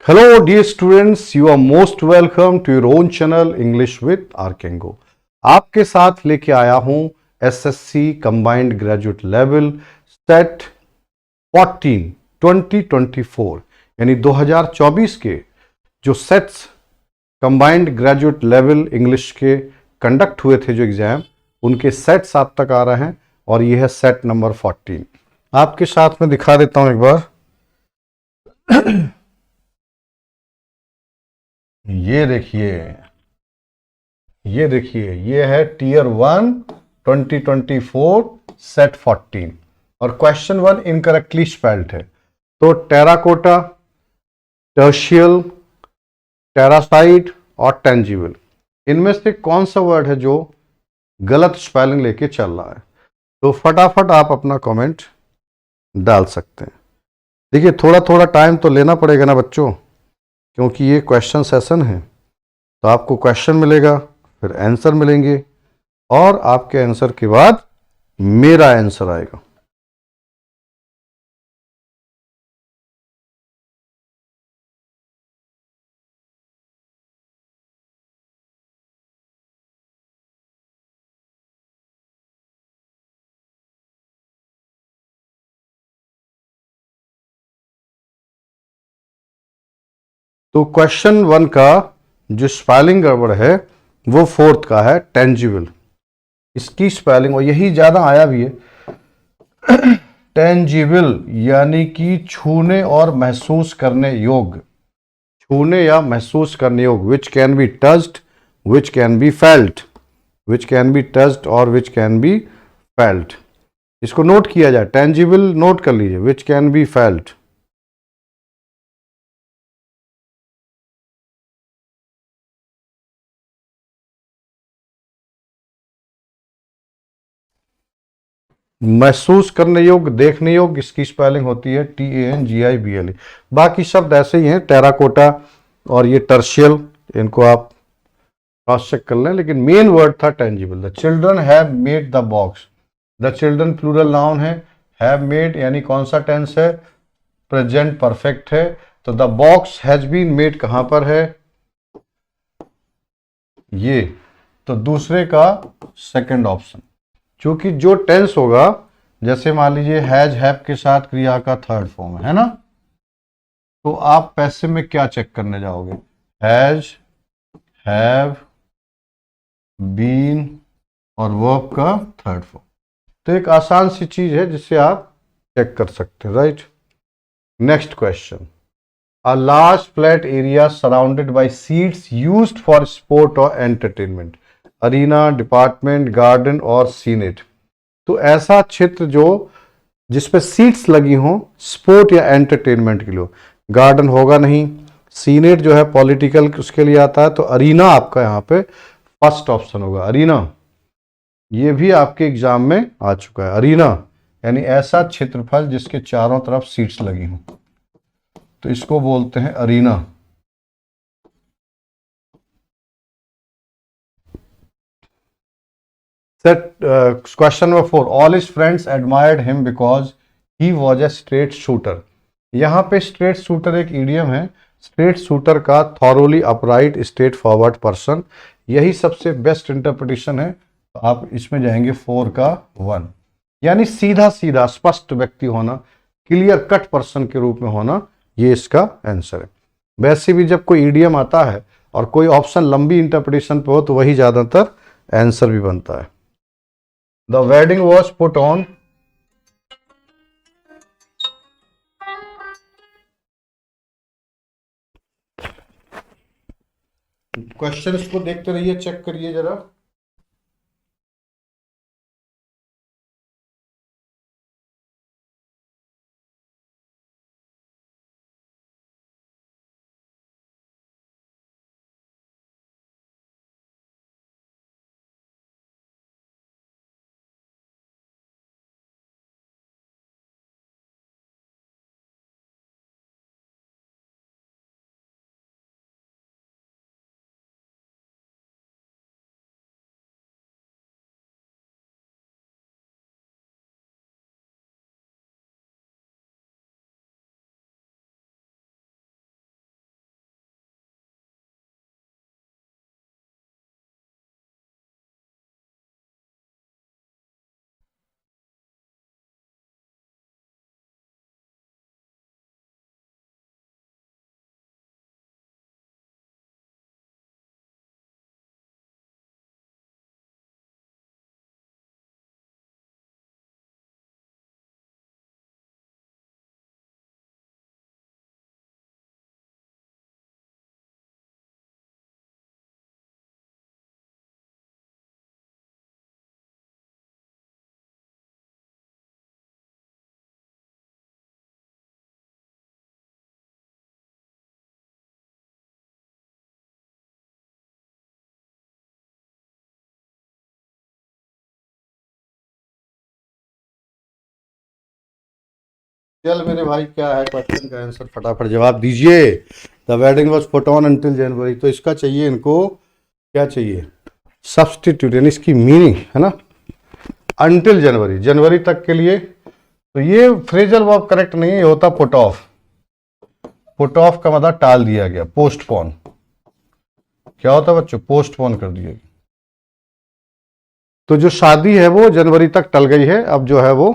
Hello, dear students. You are most welcome to your own channel English with Arkengo. आपके साथ लेके आया हूं SSC combined graduate level set 14 2024 यानी 2024 के जो sets combined graduate level English के कंडक्ट हुए थे जो एग्जाम, उनके सेट्स आप तक आ रहे हैं और यह है सेट नंबर 14। आपके साथ में दिखा देता हूं एक बार। ये देखिए, ये है टीयर 1 2024 सेट 14 और क्वेश्चन 1 इनकरेक्टली स्पेल्ड है। तो टेराकोटा, टर्शियल, टेरासाइट और टेंजिबल, इनमें से कौन सा वर्ड है जो गलत स्पेलिंग लेके चल रहा है? तो फटाफट आप अपना कमेंट डाल सकते हैं। देखिए, थोड़ा थोड़ा टाइम तो लेना पड़ेगा ना बच्चों, क्योंकि ये क्वेश्चन सेशन है। तो आपको क्वेश्चन मिलेगा, फिर आंसर मिलेंगे और आपके आंसर के बाद मेरा आंसर आएगा। तो क्वेश्चन 1 का जो स्पेलिंग गड़बड़ है वो फोर्थ का है, टेंजिबल। इसकी स्पेलिंग, और यही ज्यादा आया भी है, टेंजिबल यानी कि छूने और महसूस करने योग्य, छूने या महसूस करने योग्य, which can be touched, which can be felt, which can be touched और विच कैन बी फेल्ट। इसको नोट किया जाए, टेंजिबल नोट कर लीजिए, विच कैन बी फेल्ट। महसूस करने योग्य, देखने योग्य, इसकी स्पेलिंग होती है TANGIBLE। बाकी शब्द ऐसे ही हैं, टेराकोटा और ये टर्शियल, इनको आप क्रॉस चेक कर लें, लेकिन मेन वर्ड था tangible. The children have made the box. The children plural noun है, हैव मेड यानी कौन सा टेंस है? प्रेजेंट परफेक्ट है। तो the box has been made कहां पर है? ये तो दूसरे का सेकंड ऑप्शन। क्योंकि जो टेंस होगा, जैसे मान लीजिए हैज हैव के साथ क्रिया का थर्ड फॉर्म है ना, तो आप पैसिव में क्या चेक करने जाओगे? हैज, हैव, बीन और वर्ब का थर्ड फॉर्म। तो एक आसान सी चीज है जिससे आप चेक कर सकते हैं, right. Next question, a large flat area surrounded by seats used for sport और एंटरटेनमेंट, अरीना, डिपार्टमेंट, गार्डन और सीनेट। तो ऐसा क्षेत्र जो जिसपे सीट्स लगी हों स्पोर्ट या एंटरटेनमेंट के लिए, गार्डन होगा नहीं, सीनेट जो है पॉलिटिकल उसके लिए आता है, तो अरीना आपका यहाँ पे फर्स्ट ऑप्शन होगा, अरीना। ये भी आपके एग्जाम में आ चुका है, अरीना यानी ऐसा क्षेत्रफल जिसके चारों तरफ सीट्स लगी हों, तो इसको बोलते हैं arena. Set question number 4, all his friends admired him because he was a straight shooter. यहाँ पे स्ट्रेट शूटर एक इडियम है, स्ट्रेट शूटर का thoroughly upright straightforward person, यही सबसे बेस्ट इंटरप्रिटेशन है। तो आप इसमें जाएंगे 4 का 1, यानी सीधा सीधा स्पष्ट व्यक्ति होना, क्लियर कट पर्सन के रूप में होना, ये इसका आंसर है। वैसे भी जब कोई इडियम आता है और कोई ऑप्शन लंबी इंटरप्रिटेशन पे हो तो वही ज्यादातर आंसर भी बनता है। The wedding was put on, question को देखते रहिए, चेक करिए जरा। चल मेरे भाई, क्या है क्वेश्चन का आंसर, फटाफट जवाब दीजिए। The wedding was put on until January, तो इसका चाहिए इनको, क्या चाहिए, सब्सटीट्यूट, यानी इसकी मीनिंग है ना, अंटिल जनवरी, जनवरी तक के लिए। तो ये फ्रेजल वर्ब करेक्ट नहीं है, ये होता पुट ऑफ। पुट ऑफ का मतलब टाल दिया गया, पोस्टपोन। क्या होता है बच्चों, पोस्टपोन कर दिया गया। तो जो शादी है वो जनवरी तक टल गई है, अब जो है वो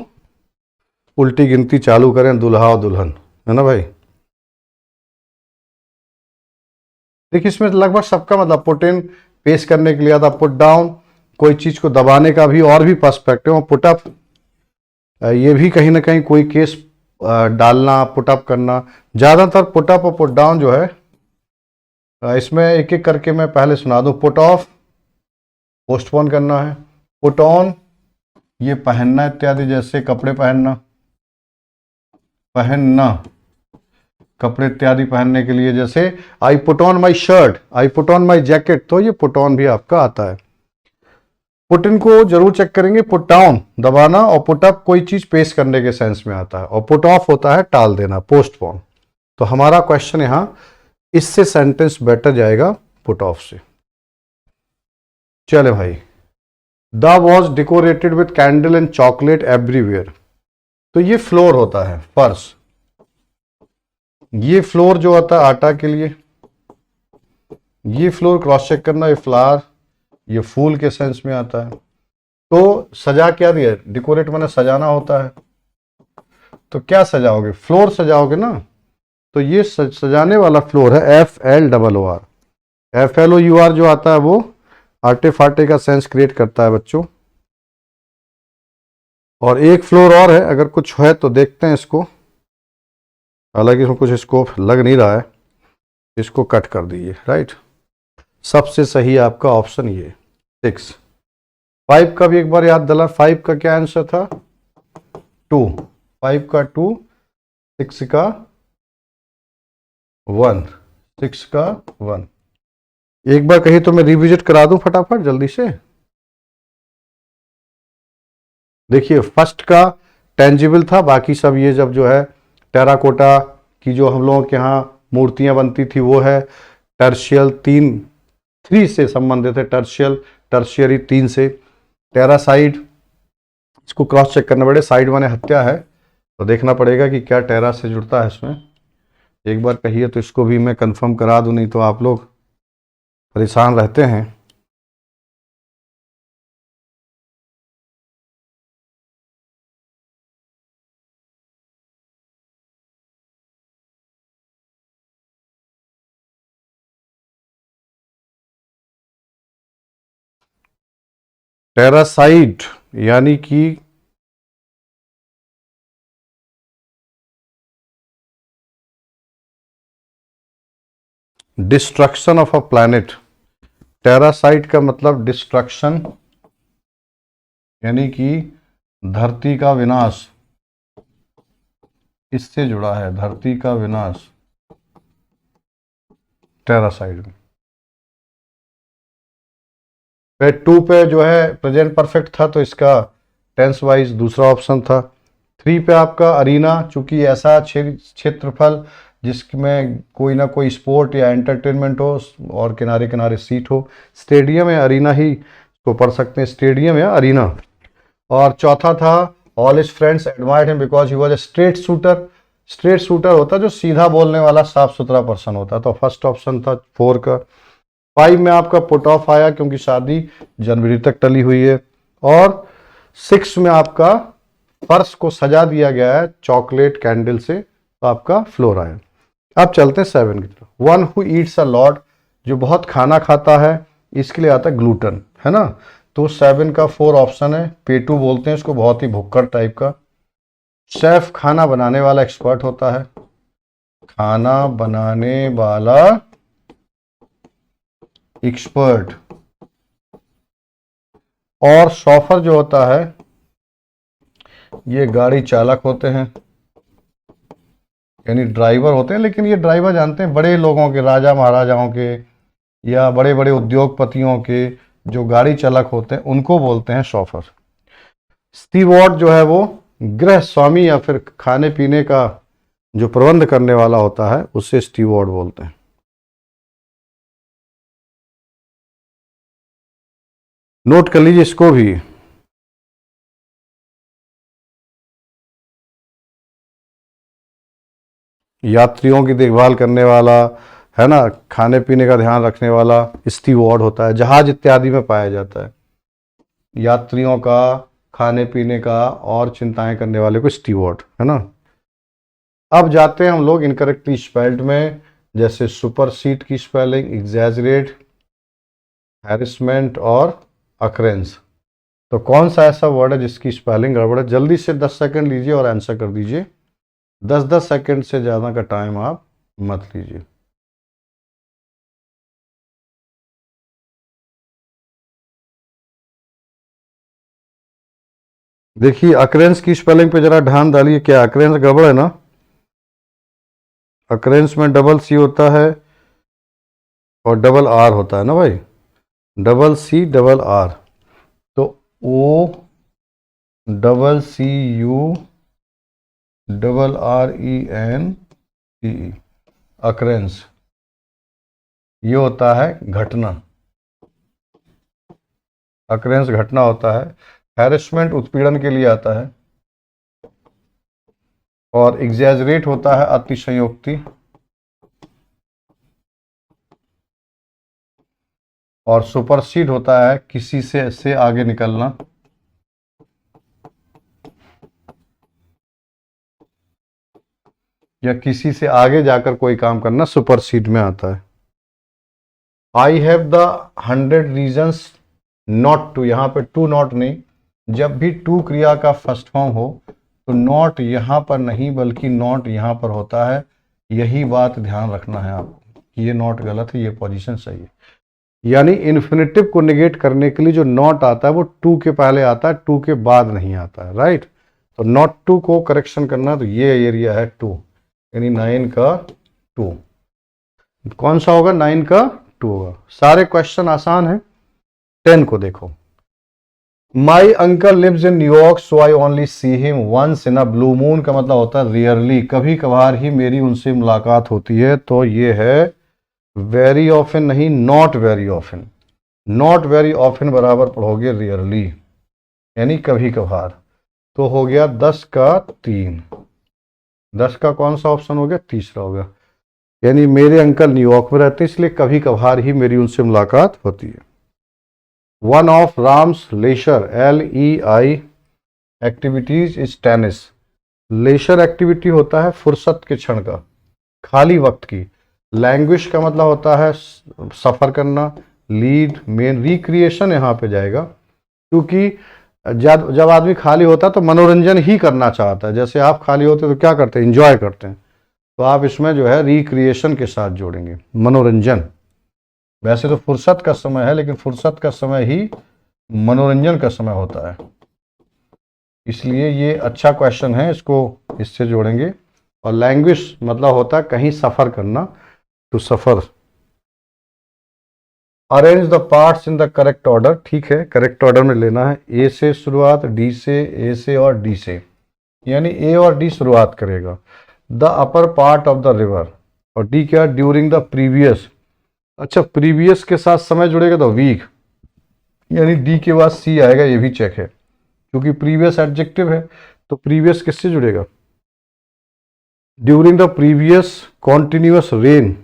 उल्टी गिनती चालू करें, दुल्हा और दुल्हन, है ना भाई। देखिए इसमें लगभग सबका मतलब पुट इन पेश करने के लिए आता, पुट डाउन कोई चीज को दबाने का भी और भी पर्सपेक्टिव, पुट अप ये भी कहीं ना कहीं कोई केस डालना, पुट अप करना। ज्यादातर पुट अप और पुट डाउन जो है, इसमें एक एक करके मैं पहले सुना दूं। पुट ऑफ पोस्टपोन करना है, पुट ऑन ये पहनना इत्यादि, जैसे कपड़े पहनना, पहनना कपड़े इत्यादि पहनने के लिए, जैसे I put on my shirt, I put on my jacket, तो ये पुट ऑन भी आपका आता है। पुट इन को जरूर चेक करेंगे, पुट डाउन दबाना, और पुट अप कोई चीज पेश करने के सेंस में आता है, और पुट ऑफ होता है टाल देना, पोस्टपोन। तो हमारा क्वेश्चन यहां इससे सेंटेंस बेटर जाएगा पुट ऑफ से। चले भाई, the was decorated with candle and chocolate everywhere, तो ये फ्लोर होता है, फर्श। ये फ्लोर जो होता है आटा के लिए, ये फ्लोर क्रॉस चेक करना, ये फ्लावर, ये फूल के सेंस में आता है। तो सजा क्या दिया, डेकोरेट माने सजाना होता है, तो क्या सजाओगे, फ्लोर सजाओगे ना, तो ये सजाने वाला फ्लोर है, FLOOR। FLOUR जो आता है वो आटे फाटे का सेंस क्रिएट करता है बच्चों। और एक फ्लोर और है, अगर कुछ है तो देखते हैं इसको, हालांकि इसमें कुछ स्कोप लग नहीं रहा है, इसको कट कर दीजिए। राइट, सबसे सही आपका ऑप्शन ये 6। 5 का भी एक बार याद दिला, 5 का क्या आंसर था, 2, 5 का 2, 6 का 1, 6 का 1। एक बार कही तो मैं रिविजिट करा दूं फटाफट जल्दी से। देखिए फर्स्ट का टेंजिबल था, बाकी सब ये जब जो है टेराकोटा की जो हम लोगों के यहाँ मूर्तियां बनती थी वो है। टर्शियल 3 से संबंधित है, टर्शियरी 3 से। टेरासाइड, इसको क्रॉस चेक करना पड़ेगा, साइड माने हत्या है, तो देखना पड़ेगा कि क्या टेरा से जुड़ता है इसमें। एक बार कहिए तो इसको भी मैं कंफर्म करा दूं, नहीं तो आप लोग परेशान रहते हैं। टेरासाइड यानी कि डिस्ट्रक्शन ऑफ अ प्लैनेट। टेरासाइड का मतलब डिस्ट्रक्शन, यानी कि धरती का विनाश, इससे जुड़ा है, धरती का विनाश टेरासाइड में। पे 2 पे जो है प्रेजेंट परफेक्ट था, तो इसका टेंस वाइज दूसरा ऑप्शन था। 3 पे आपका अरीना, चूंकि ऐसा क्षेत्रफल जिसमें कोई ना कोई स्पोर्ट या एंटरटेनमेंट हो और किनारे किनारे सीट हो, स्टेडियम या अरीना ही को पढ़ सकते हैं, स्टेडियम या अरीना। और चौथा था all his friends admired him because he was a straight shooter. Straight shooter होता जो सीधा बोलने वाला साफ सुथरा पर्सन होता, तो फर्स्ट ऑप्शन था 4 का। 5 में आपका पुट ऑफ आया क्योंकि शादी जनवरी तक टली हुई है। और 6 में आपका फर्श को सजा दिया गया है चॉकलेट कैंडल से, तो आपका फ्लोर आया। अब चलते हैं 7 की तरफ। One who Yeats a lot, जो बहुत खाना खाता है, इसके लिए आता है ग्लूटन, है ना। तो 7 का 4 ऑप्शन है। पेटू बोलते हैं इसको, बहुत ही भुक्कड़ टाइप का। शेफ खाना बनाने वाला एक्सपर्ट होता है, खाना बनाने वाला एक्सपर्ट। और शॉफर जो होता है ये गाड़ी चालक होते हैं, यानी ड्राइवर होते हैं। लेकिन ये ड्राइवर जानते हैं बड़े लोगों के, राजा महाराजाओं के या बड़े बड़े उद्योगपतियों के जो गाड़ी चालक होते हैं उनको बोलते हैं शॉफर। स्टीवर्ड जो है वो गृह स्वामी या फिर खाने पीने का जो प्रबंध करने वाला होता है उसे स्टीवर्ड बोलते हैं। नोट कर लीजिए इसको भी। यात्रियों की देखभाल करने वाला, है ना, खाने पीने का ध्यान रखने वाला स्टीवर्ड होता है, जहाज इत्यादि में पाया जाता है। यात्रियों का, खाने पीने का और चिंताएं करने वाले को स्टीवर्ड, है ना। अब जाते हैं हम लोग इनकरेक्टली स्पेल्ड में, जैसे सुपरसीड की स्पेलिंग, एग्जैजरेट, हैरेसमेंट और अक्रेंस। तो कौन सा ऐसा वर्ड है जिसकी स्पेलिंग गड़बड़ है? जल्दी से 10 सेकंड लीजिए और आंसर कर दीजिए। 10-10 सेकंड से ज़्यादा का टाइम आप मत लीजिए। देखिए अक्रेंस की स्पेलिंग पे जरा ध्यान डालिए, क्या अक्रेंस गड़बड़ है ना? अक्रेंस में डबल सी होता है और डबल आर होता है ना भाई, डबल सी डबल आर। तो O double C U double R E N C, occurrence, ये होता है घटना। अक्रेंस घटना होता है। हैरेसमेंट उत्पीड़न के लिए आता है, और एग्जैजरेट होता है अतिशयोक्ति, और सुपरसीड होता है किसी से आगे निकलना। या किसी से आगे जाकर कोई काम करना सुपरसीड में आता है। I have the 100 reasons not to, यहाँ पे टू नॉट नहीं, जब भी टू क्रिया का फर्स्ट फॉर्म हो तो नॉट यहाँ पर नहीं बल्कि नॉट यहाँ पर होता है। यही बात ध्यान रखना है आपको कि ये नॉट गलत है, ये पोजीशन सही है। यानी इन्फिनिटिव को निगेट करने के लिए जो नॉट आता है वो टू के पहले आता है, टू के बाद नहीं आता है, राइट। तो नॉट टू को करेक्शन करना, तो ये एरिया है टू, यानी 9 का 2। कौन सा होगा? 9 का 2 होगा। सारे क्वेश्चन आसान है। 10 को देखो। My uncle lives in New York so I only see him once in a blue moon का मतलब होता है रियरली, कभी कभार ही मेरी उनसे मुलाकात होती है। तो ये है वेरी ऑफन नहीं, not very often. Not very often बराबर पढ़ोगे रियरली, यानी कभी कभार। तो हो गया 10 का 3। 10 का कौन सा ऑप्शन हो गया? तीसरा हो गया। यानी मेरे अंकल न्यूयॉर्क में रहते हैं इसलिए कभी कभार ही मेरी उनसे मुलाकात होती है। One of Ram's leisure LEI activities is tennis. Leisure activity होता है फुर्सत के क्षण का, खाली वक्त की। लैंग्वेज का मतलब होता है सफर करना। लीड मेन रिक्रिएशन यहाँ पे जाएगा, क्योंकि जब आदमी खाली होता है तो मनोरंजन ही करना चाहता है। जैसे आप खाली होते तो क्या करते हैं? एंजॉय करते हैं। तो आप इसमें जो है रिक्रिएशन के साथ जोड़ेंगे, मनोरंजन। वैसे तो फुर्सत का समय है, लेकिन फुर्सत का समय ही मनोरंजन का समय होता है, इसलिए ये अच्छा क्वेश्चन है, इसको इससे जोड़ेंगे। और लैंग्वेज मतलब होता है कहीं सफर करना, to suffer. Arrange the parts in the correct order, ठीक है, करेक्ट ऑर्डर में लेना है। ए से शुरुआत, डी से, ए से और डी से, यानी ए और डी शुरुआत करेगा। The upper part of the river, और डी क्या? During the previous. अच्छा, प्रीवियस के साथ समय जुड़ेगा तो वीक, यानी डी के बाद सी आएगा, ये भी चेक है क्योंकि प्रीवियस एडजेक्टिव है। तो प्रीवियस किससे जुड़ेगा? During the previous continuous rain,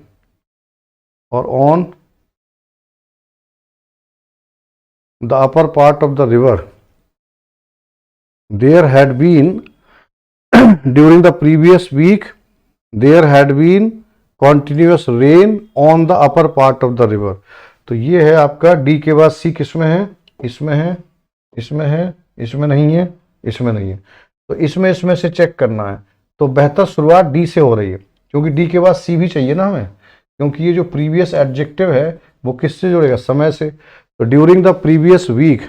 और on the upper part of the river there had been during the previous week there had been continuous rain on the upper part of the river। तो ये है आपका D के बाद सी किसमें है? इसमें है, इसमें है, इसमें नहीं है, इसमें नहीं है। तो इसमें से चेक करना है। तो बेहतर शुरुआत डी से हो रही है, क्योंकि डी के बाद सी भी चाहिए ना हमें, क्योंकि ये जो प्रीवियस एडजेक्टिव है वो किससे जुड़ेगा? समय से। तो ड्यूरिंग द प्रीवियस वीक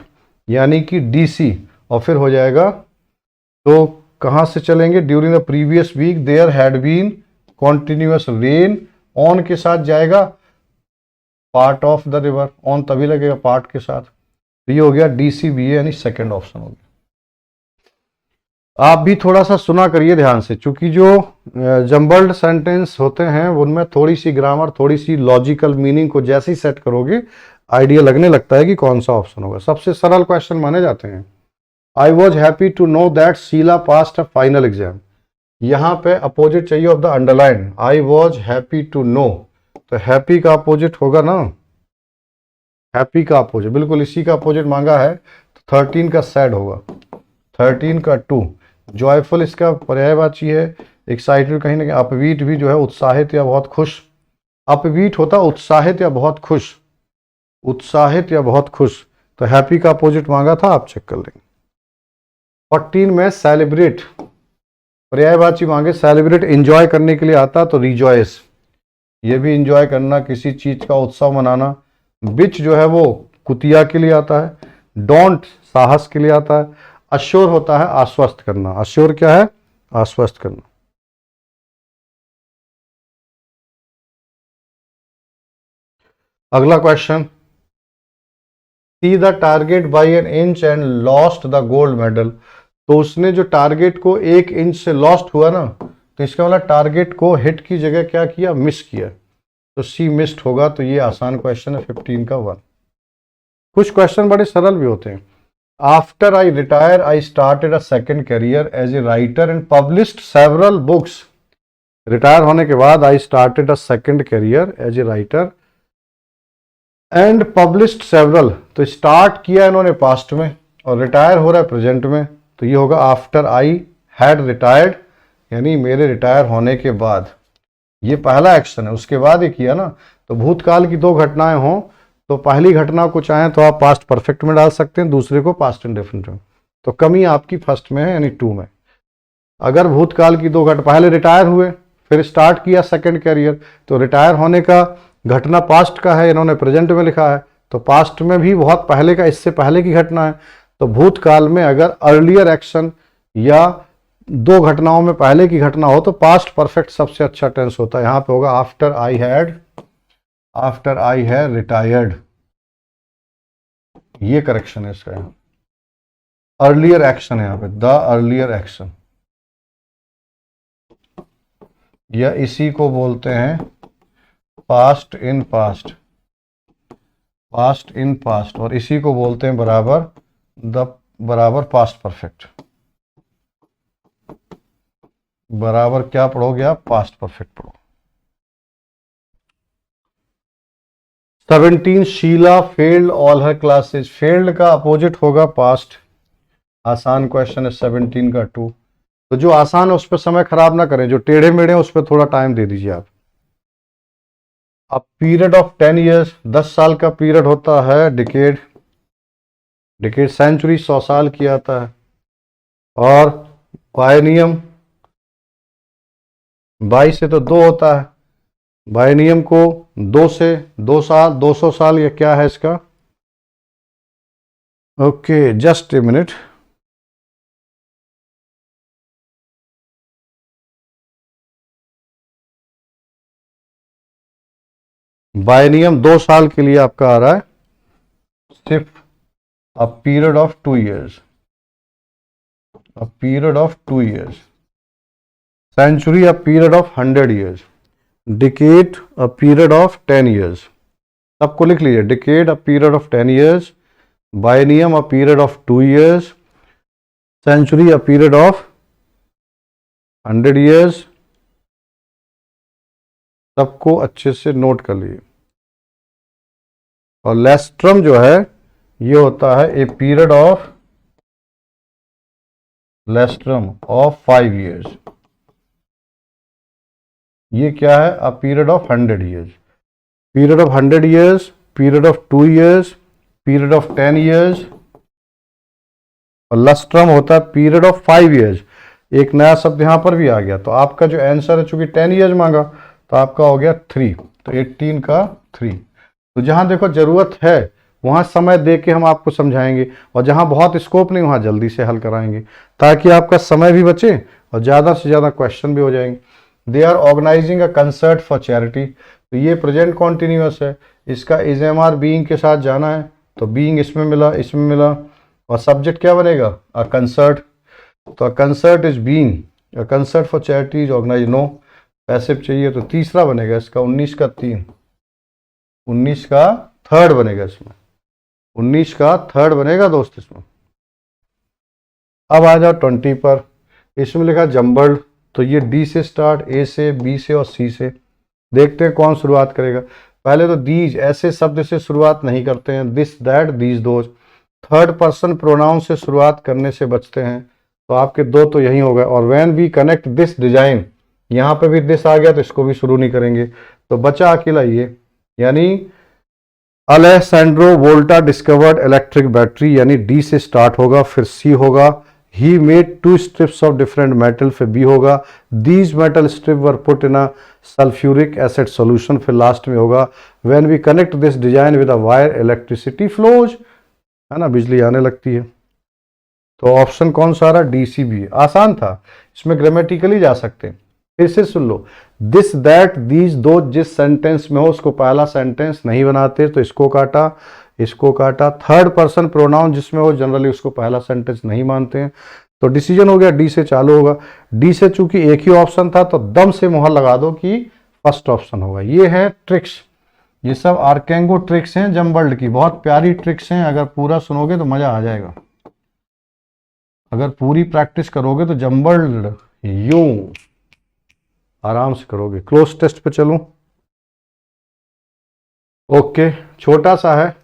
यानी कि डी सी, और फिर हो जाएगा, तो कहाँ से चलेंगे? During the previous week there had been continuous rain, on के साथ जाएगा part of the river, on तभी लगेगा पार्ट के साथ। तो ये हो गया DCBA, यानी सेकंड ऑप्शन हो गया। आप भी थोड़ा सा सुना करिए ध्यान से, क्योंकि जो जम्बल्ड सेंटेंस होते हैं उनमें थोड़ी सी ग्रामर, थोड़ी सी लॉजिकल मीनिंग को जैसे ही सेट करोगे आइडिया लगने लगता है कि कौन सा ऑप्शन होगा। सबसे सरल क्वेश्चन माने जाते हैं। I was happy to know that Sheela passed a final exam. यहाँ पे अपोजिट चाहिए of the underline, I was happy to know, तो हैप्पी का अपोजिट होगा ना, हैप्पी का अपोजिट बिल्कुल इसी का अपोजिट मांगा है, तो 13 का सैड होगा, 13 का 2। जॉयफुल इसका पर्यायवाची है, एक्साइटेड कहीं ना कहीं, अपबीट भी जो है उत्साहित या बहुत खुश, अपबीट होता उत्साहित या बहुत खुश, उत्साहित या बहुत खुश, तो हैप्पी का अपोजिट मांगा था, आप चेक कर लेंगे। 14 में सेलिब्रेट पर्यायवाची मांगे, सेलिब्रेट एंजॉय करने के लिए आता तो रिजॉयस, ये भी एंजॉय करना, किसी चीज का उत्सव मनाना। बिच जो है वो कुतिया के लिए आता है, डोंट साहस के लिए आता है, अश्योर होता है आश्वस्त करना, अश्योर क्या है, आश्वस्त करना। अगला question, see the target by an inch and lost the gold medal. तो उसने जो टारगेट को 1 इंच से लॉस्ट हुआ ना, तो इसका मतलब टारगेट को हिट की जगह क्या किया, मिस किया, तो सी मिस्ड होगा। तो ये आसान क्वेश्चन है 15 का 1। कुछ क्वेश्चन बड़े सरल भी होते हैं। After I retire I started a second career as a writer and published several books. Retire होने के बाद I started a second career as a writer and published several, तो स्टार्ट किया इन्होंने पास्ट में और रिटायर हो रहा है प्रेजेंट में, तो ये होगा आफ्टर आई हैड रिटायर्ड, यानी मेरे रिटायर होने के बाद। ये पहला एक्शन है, उसके बाद ये किया ना। तो भूतकाल की 2 घटनाएं हों तो पहली घटना को चाहें तो आप पास्ट परफेक्ट में डाल सकते हैं, दूसरे को पास्ट इंडेफिनिट में। तो कमी आपकी फर्स्ट में है, यानी 2 में। अगर भूतकाल की 2 घटना, पहले रिटायर हुए फिर स्टार्ट किया सेकंड कैरियर, तो रिटायर होने का घटना पास्ट का है, इन्होंने प्रेजेंट में लिखा है, तो पास्ट में भी बहुत पहले का, इससे पहले की घटना है। तो भूतकाल में अगर अर्लियर एक्शन या 2 घटनाओं में पहले की घटना हो तो पास्ट परफेक्ट सबसे अच्छा टेंस होता है। यहां पे होगा आफ्टर आई हैड रिटायर्ड, ये करेक्शन है इसका। अर्लियर एक्शन है यहाँ पे, द अर्लियर एक्शन, या इसी को बोलते हैं past in past, past in past, और इसी को बोलते हैं बराबर पास्ट परफेक्ट। बराबर क्या पढ़ोगे आप, पास्ट परफेक्ट पढ़ो। 17 शीला फेल्ड ऑल हर क्लासेस। फेल्ड का अपोजिट होगा पास्ट। आसान क्वेश्चन है 17 का 2। तो जो आसान है उस पर समय खराब ना करें, जो टेढ़े मेढ़े उस पर थोड़ा टाइम दे दीजिए आप। अब पीरियड ऑफ 10 ईयर्स, 10 साल का पीरियड होता है डिकेड। डिकेड सेंचुरी 100 साल की आता है। और बायनियम 22 से तो 2 होता है, बायनियम को 2 से 2 साल, 200 साल, या क्या है इसका। Okay just a minute, biennium 2 साल के लिए आपका आ रहा है सिर्फ a period of 2 years, a period of 2 years. Century a period of 100 years. Decade a period of 10 years. सबको लिख लीजिए, decade a period of 10 years, biennium a period of 2 years, century a period of 100 years. सबको अच्छे से note कर लीजिए। और लेस्ट्रम जो है ये होता है a period of, lustrum of 5 years. ये क्या है, a period of 100 years. Period of 100 years, period of 2 years, period of 10 years, और लस्ट्रम होता है पीरियड ऑफ 5 ईयर्स। एक नया शब्द यहां पर भी आ गया। तो आपका जो आंसर है, चूंकि 10 ईयर्स मांगा तो आपका हो गया 3, तो 18 का 3। तो जहां देखो जरूरत है वहां समय दे के हम आपको समझाएंगे, और जहां बहुत स्कोप नहीं वहां जल्दी से हल कराएंगे, ताकि आपका समय भी बचे और ज़्यादा से ज़्यादा क्वेश्चन भी हो जाएंगे। They are organising a concert for charity. तो ये प्रेजेंट कॉन्टिन्यूअस है, इसका इज एम आर बीइंग के साथ जाना है, तो बीइंग इसमें मिला, इसमें मिला, और सब्जेक्ट क्या बनेगा, अ कंसर्ट। तो concert is being concert for charity is organise, no passive चाहिए, तो तीसरा बनेगा इसका 19 का 3, 19 का थर्ड बनेगा इसमें, 19 का थर्ड बनेगा दोस्त इसमें। अब आ जाओ 20 पर, इसमें लिखा जम्बल्ड, तो ये डी से स्टार्ट, ए से, बी से और सी से। देखते हैं कौन शुरुआत करेगा। पहले तो दीज ऐसे शब्द से शुरुआत नहीं करते हैं, this that these those. Third person pronoun से शुरुआत करने से बचते हैं, तो आपके दो तो यही हो गए। और when we connect this design, यहाँ पे भी दिस आ गया तो इसको भी शुरू नहीं करेंगे, तो बचा अकेला ये, यानी Alessandro Volta discovered electric battery, यानी डी से स्टार्ट होगा, फिर सी होगा, he made 2 strips of different metal, फिर बी होगा, these metal strip were put in a sulphuric acid solution, फिर लास्ट में होगा when we connect this design with a wire electricity flows, है ना, बिजली आने लगती है। तो ऑप्शन कौन सा रहा, डी सी बी। आसान था, इसमें ग्रामेटिकली जा सकते हैं। फिर से सुन लो, दिस दैट दीज दो जिस सेंटेंस में हो उसको पहला सेंटेंस नहीं बनाते, तो इसको काटा, इसको काटा। थर्ड पर्सन प्रोनाउन जिसमें हो जनरली उसको पहला सेंटेंस नहीं मानते हैं, तो डिसीजन हो गया डी से चालू होगा। डी से चूंकि एक ही ऑप्शन था तो दम से मुहर लगा दो कि फर्स्ट ऑप्शन होगा। ये है ट्रिक्स, ये सब आर्केंगो ट्रिक्स हैं जम्बल्ड की, बहुत प्यारी ट्रिक्स हैं। अगर पूरा सुनोगे तो मजा आ जाएगा, अगर पूरी प्रैक्टिस करोगे तो जम्बल्ड यूं आराम से करोगे। क्लोज टेस्ट पे चलूं, ओके, छोटा सा है।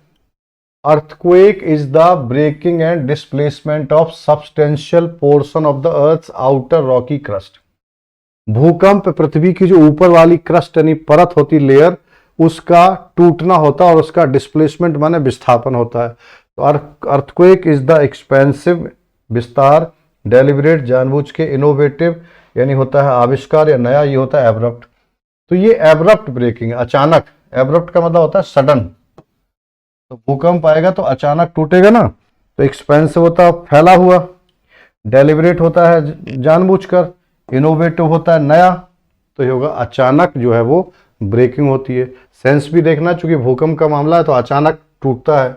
Earthquake is the breaking and displacement of substantial portion of the earth's outer rocky crust. भूकंप पृथ्वी की जो ऊपर वाली क्रस्ट यानी परत होती, लेयर, उसका टूटना होता है और उसका डिस्प्लेसमेंट माने विस्थापन होता है। तो अर्थक्वेक इज द एक्सपेंसिव, विस्तार, डेलिबरेट, जानबूझ के, इनोवेटिव यानी होता है आविष्कार या नया, ये होता है एब्रप्ट। तो ये एब्रप्ट ब्रेकिंग, अचानक, एब्रप्ट का मतलब होता है सडन। तो भूकंप आएगा तो अचानक टूटेगा ना, तो एक्सपेंसिव होता है फैला हुआ, डेलिबरेट होता है जानबूझकर, इनोवेटिव होता है नया, तो ये होगा अचानक जो है वो ब्रेकिंग होती है। सेंस भी देखना, चूंकि भूकंप का मामला है तो अचानक टूटता है।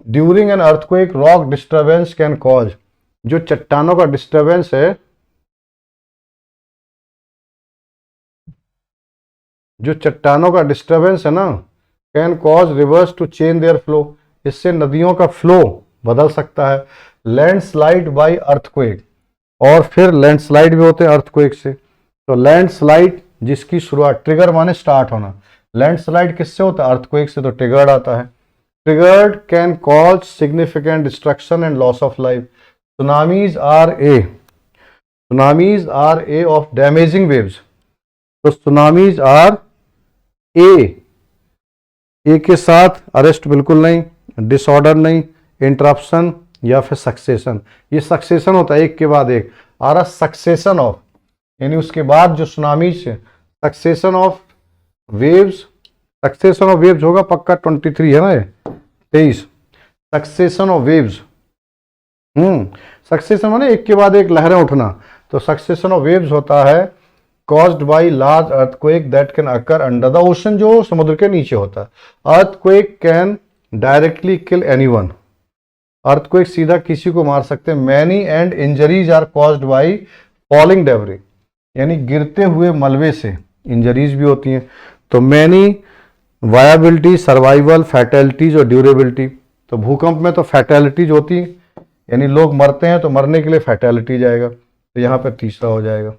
During an earthquake rock disturbance can cause, जो चट्टानों का डिस्टर्बेंस है, जो चट्टानों का डिस्टर्बेंस है ना, can cause rivers to change their flow, इससे नदियों का फ्लो बदल सकता है। लैंडस्लाइड बाय अर्थक्वेक, और फिर लैंडस्लाइड भी होते हैं अर्थक्वेक से। तो लैंडस्लाइड जिसकी शुरुआत, ट्रिगर माने स्टार्ट होना, लैंडस्लाइड किससे होता है, अर्थक्वेक से, तो ट्रिगर्ड आता है। Triggered can cause significant destruction and loss of life. Tsunamis are a of damaging waves, तो सुनामीज आर ए के साथ अरेस्ट बिल्कुल नहीं, डिसऑर्डर नहीं, इंटरप्शन या फिर सक्सेशन। ये सक्सेशन होता है एक के बाद एक, आ रहा सक्सेशन ऑफ, यानी उसके बाद जो सुनामीज है, succession of waves, succession of waves होगा पक्का 23 है ना, ये 23 सक्सेशन ऑफ वेव्स। सक्सेशन माने एक के बाद एक लहरें उठना, तो सक्सेशन ऑफ वेव्स होता है caused by large earthquake that can occur under the ocean, जो समुद्र के नीचे होता है। earthquake can directly kill anyone, earthquake सीधा किसी को मार सकते हैं। many and injuries are caused by falling debris, यानी गिरते हुए मलबे से इंजरीज भी होती हैं। तो many, viability, survival, fatalities और durability। तो भूकंप में तो फैटेलिटीज होती है, यानी लोग मरते हैं, तो मरने के लिए फैटेलिटी जाएगा, तो यहाँ पर तीसरा हो जाएगा।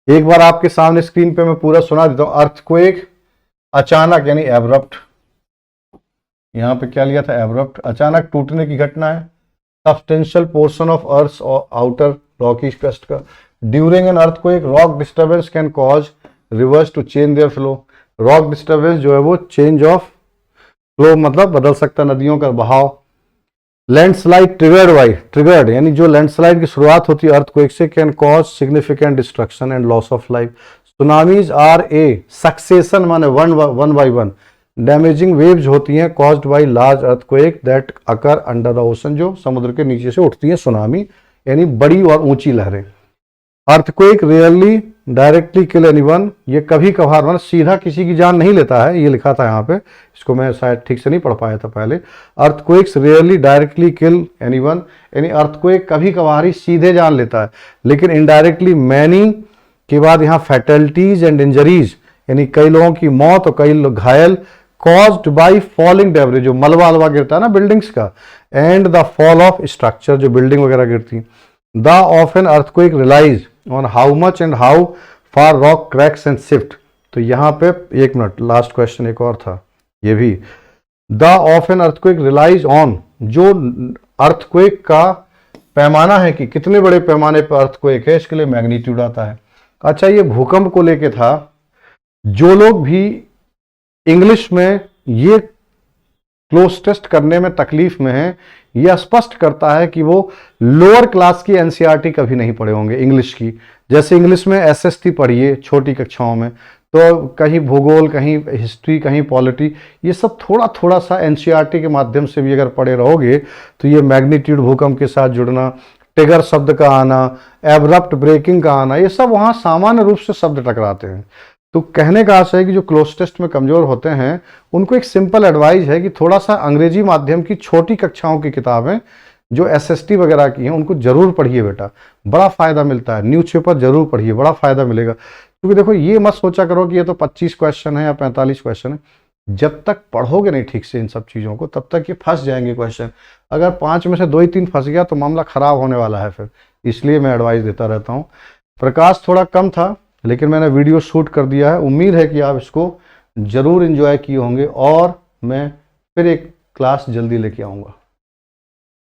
एक बार आपके सामने स्क्रीन पे मैं पूरा सुना देता हूं। अर्थक्वेक अचानक यानी एब्रप्ट, यहां पे क्या लिया था, एब्रप्ट, अचानक टूटने की घटना है। Substantial portion of earth outer rocky crust का। During an earthquake rock disturbance can cause rivers to change their flow, rock disturbance जो है वो चेंज ऑफ फ्लो मतलब बदल सकता है नदियों का बहाव। लैंडस्लाइड ट्रिगर्ड यानी जो लैंडस्लाइड की शुरुआत होती है अर्थक्वेक से, can cause significant destruction and loss of life. Tsunamis are a succession माने one by one, damaging waves होती हैं caused by large earthquake that occur under the ocean, जो समुद्र के नीचे से उठती है सुनामी, यानी बड़ी और ऊंची लहरें। अर्थक्वेक रियरली डायरेक्टली किल एनीवन, ये कभी कभार मतलब सीधा किसी की जान नहीं लेता है, ये लिखा था यहाँ पे, इसको मैं शायद ठीक से नहीं पढ़ पाया था पहले। अर्थक्वेक्स रियरली डायरेक्टली किल एनीवन, यानी अर्थक्वेक कभी कभार ही सीधे जान लेता है, लेकिन इनडायरेक्टली मैनी के बाद यहाँ फैटलिटीज एंड इंजरीज, यानी कई लोगों की मौत और कई लोग घायल, कॉज्ड बाई फॉलिंग डेब्रिस, जो मलबा अलवा गिरता है ना बिल्डिंग्स का, and the fall of structure, जो बिल्डिंग वगैरह गिरती। The of an earthquake relies on how much and how far rock cracks and shift. तो यहाँ पे एक मिनट, लास्ट क्वेश्चन एक और था ये भी। The of an earthquake relies on, जो अर्थक्वेक का पैमाना है कि कितने बड़े पैमाने पर अर्थक्वेक है, इसके लिए मैग्नीट्यूड आता है। अच्छा, ये भूकंप को लेके था। जो लोग भी इंग्लिश में ये क्लोज टेस्ट करने में तकलीफ में है, यह स्पष्ट करता है कि वो लोअर क्लास की एनसीईआरटी कभी नहीं पढ़े होंगे इंग्लिश की। जैसे इंग्लिश में एसएसटी पढ़िए छोटी कक्षाओं में, तो कहीं भूगोल, कहीं हिस्ट्री, कहीं पॉलिटी, ये सब थोड़ा थोड़ा सा एनसीईआरटी के माध्यम से भी अगर पढ़े रहोगे तो ये मैग्नीट्यूड भूकंप के साथ जुड़ना, टिगर शब्द का आना, एब्रप्ट ब्रेकिंग का आना, ये सब वहाँ सामान्य रूप से शब्द टकराते हैं। तो कहने का आशय है कि जो क्लोज टेस्ट में कमजोर होते हैं उनको एक सिंपल एडवाइस है कि थोड़ा सा अंग्रेजी माध्यम की छोटी कक्षाओं की किताबें जो एसएसटी वगैरह की हैं उनको जरूर पढ़िए बेटा, बड़ा फायदा मिलता है। न्यूज़पेपर जरूर पढ़िए, बड़ा फायदा मिलेगा। क्योंकि देखो, ये मत सोचा करो कि ये तो 25 क्वेश्चन है या 45 क्वेश्चन है। जब तक पढ़ोगे नहीं ठीक से इन सब चीज़ों को, तब तक ये फंस जाएंगे क्वेश्चन। अगर 5 में से 2 ही 3 फंस गया तो मामला खराब होने वाला है फिर। इसलिए मैं एडवाइस देता रहता हूँ। प्रकाश थोड़ा कम था, लेकिन मैंने वीडियो शूट कर दिया है। उम्मीद है कि आप इसको जरूर एंजॉय किए होंगे और मैं फिर एक क्लास जल्दी लेके आऊँगा।